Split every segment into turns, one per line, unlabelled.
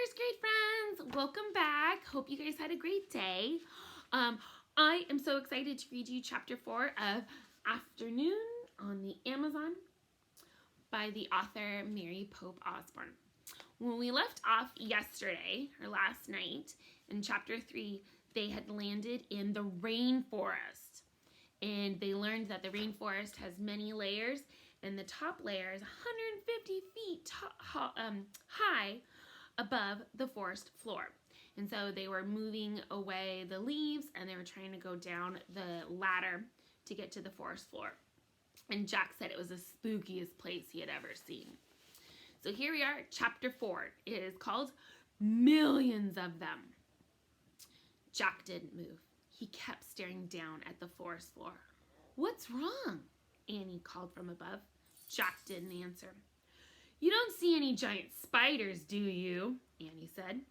first grade friends, welcome back. Hope you guys had a great day. I am so excited to read you chapter 4 of Afternoon on the Amazon by the author Mary Pope Osborne. When we left off yesterday, or last night, in chapter 3, they had landed in the rainforest. And they learned that the rainforest has many layers, and the top layer is 150 feet high above the forest floor. And so they were moving away the leaves, and they were trying to go down the ladder to get to the forest floor. And Jack said it was the spookiest place he had ever seen. So here we are, chapter 4. It is called Millions of Them. Jack didn't move. He kept staring down at the forest floor. "What's wrong?" Annie called from above. Jack didn't answer. "You don't see any giant spiders, do you?" Annie said.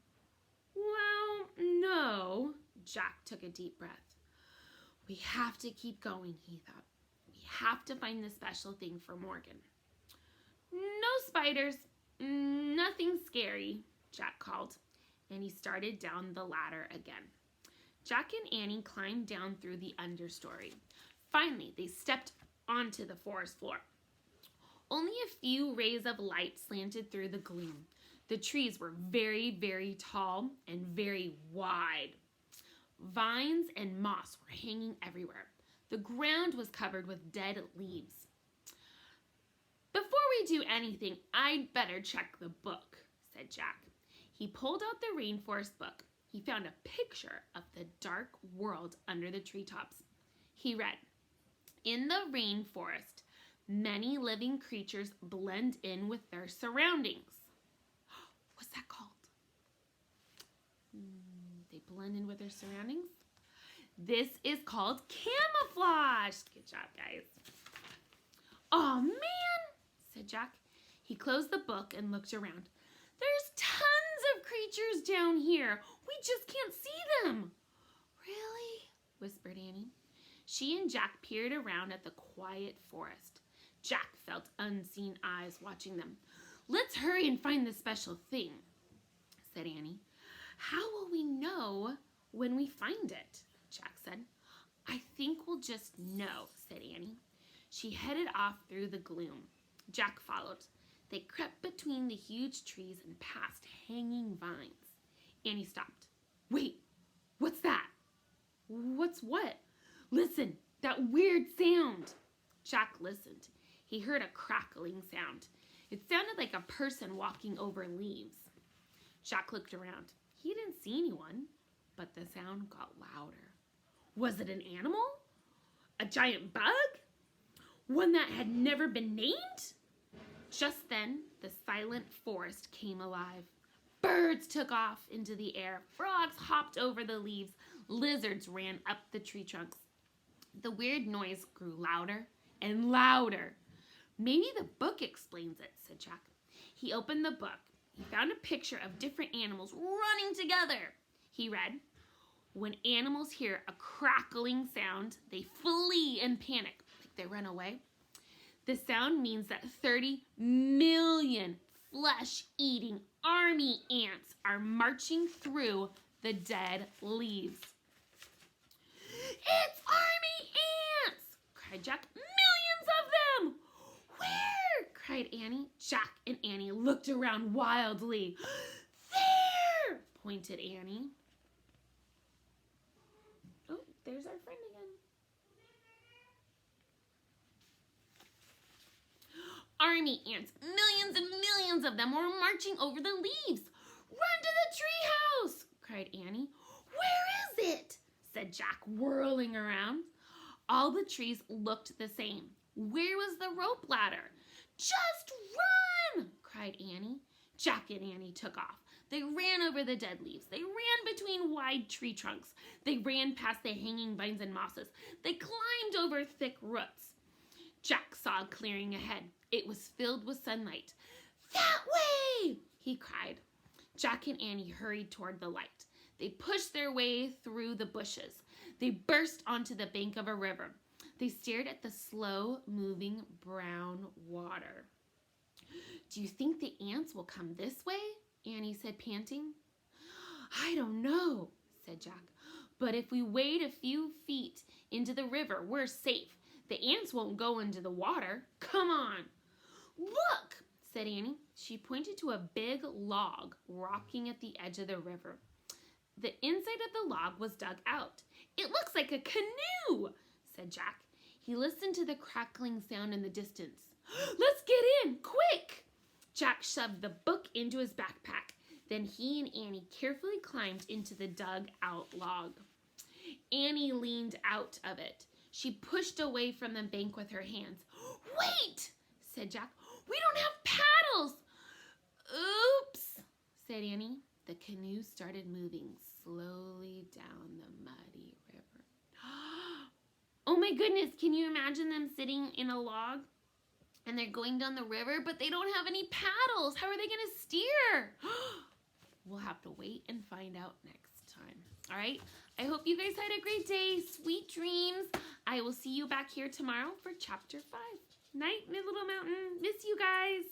"Well, no." Jack took a deep breath. "We have to keep going," he thought. "We have to find the special thing for Morgan." "No spiders, nothing scary," Jack called, and he started down the ladder again. Jack and Annie climbed down through the understory. Finally, they stepped onto the forest floor. Only a few rays of light slanted through the gloom. The trees were very, very tall and very wide. Vines and moss were hanging everywhere. The ground was covered with dead leaves. "Before we do anything, I'd better check the book," said Jack. He pulled out the rainforest book. He found a picture of the dark world under the treetops. He read, "In the rainforest, many living creatures blend in with their surroundings." What's that called? They blend in with their surroundings? This is called camouflage. Good job, guys. "Oh, man," said Jack. He closed the book and looked around. "There's tons of creatures down here. We just can't see them." "Really?" whispered Annie. She and Jack peered around at the quiet forest. Jack felt unseen eyes watching them. "Let's hurry and find the special thing," said Annie. "How will we know when we find it?" Jack said. "I think we'll just know," said Annie. She headed off through the gloom. Jack followed. They crept between the huge trees and past hanging vines. Annie stopped. "Wait, what's that?" "What's what?" "Listen, that weird sound." Jack listened. He heard a crackling sound. It sounded like a person walking over leaves. Jack looked around. He didn't see anyone, but the sound got louder. Was it an animal? A giant bug? One that had never been named? Just then, the silent forest came alive. Birds took off into the air. Frogs hopped over the leaves. Lizards ran up the tree trunks. The weird noise grew louder and louder. "Maybe the book explains it," said Jack. He opened the book. He found a picture of different animals running together. He read, "When animals hear a crackling sound, they flee and panic," like they run away. "The sound means that 30 million flesh-eating army ants are marching through the dead leaves." "It's army ants!" cried Jack. "Millions of them!" "Where?" cried Annie. Jack and Annie looked around wildly. "There!" pointed Annie. Oh, there's our friend again. "Army ants, millions and millions of them, were marching over the leaves." "Run to the treehouse!" cried Annie. "Where is it?" said Jack, whirling around. All the trees looked the same. Where was the rope ladder? "Just run!" cried Annie. Jack and Annie took off. They ran over the dead leaves. They ran between wide tree trunks. They ran past the hanging vines and mosses. They climbed over thick roots. Jack saw a clearing ahead. It was filled with sunlight. "That way!" he cried. Jack and Annie hurried toward the light. They pushed their way through the bushes. They burst onto the bank of a river. They stared at the slow-moving brown water. "Do you think the ants will come this way?" Annie said, panting. I don't know, said Jack. But if we wade a few feet into the river, we're safe. The ants won't go into the water. Come on. Look, said Annie. She pointed to a big log rocking at the edge of the river. The inside of the log was dug out. It looks like a canoe, said Jack. He listened to the crackling sound in the distance. Let's get in, quick! Jack shoved the book into his backpack. Then he and Annie carefully climbed into the dug-out log. Annie leaned out of it. She pushed away from the bank with her hands. Wait, said Jack. We don't have paddles. Oops, said Annie. The canoe started moving slowly down the muddy river. Oh my goodness, can you imagine them sitting in a log? And they're going down the river, but they don't have any paddles. How are they going to steer? We'll have to wait and find out next time. All right? I hope you guys had a great day. Sweet dreams. I will see you back here tomorrow for Chapter 5. Night, Little Mountain. Miss you guys.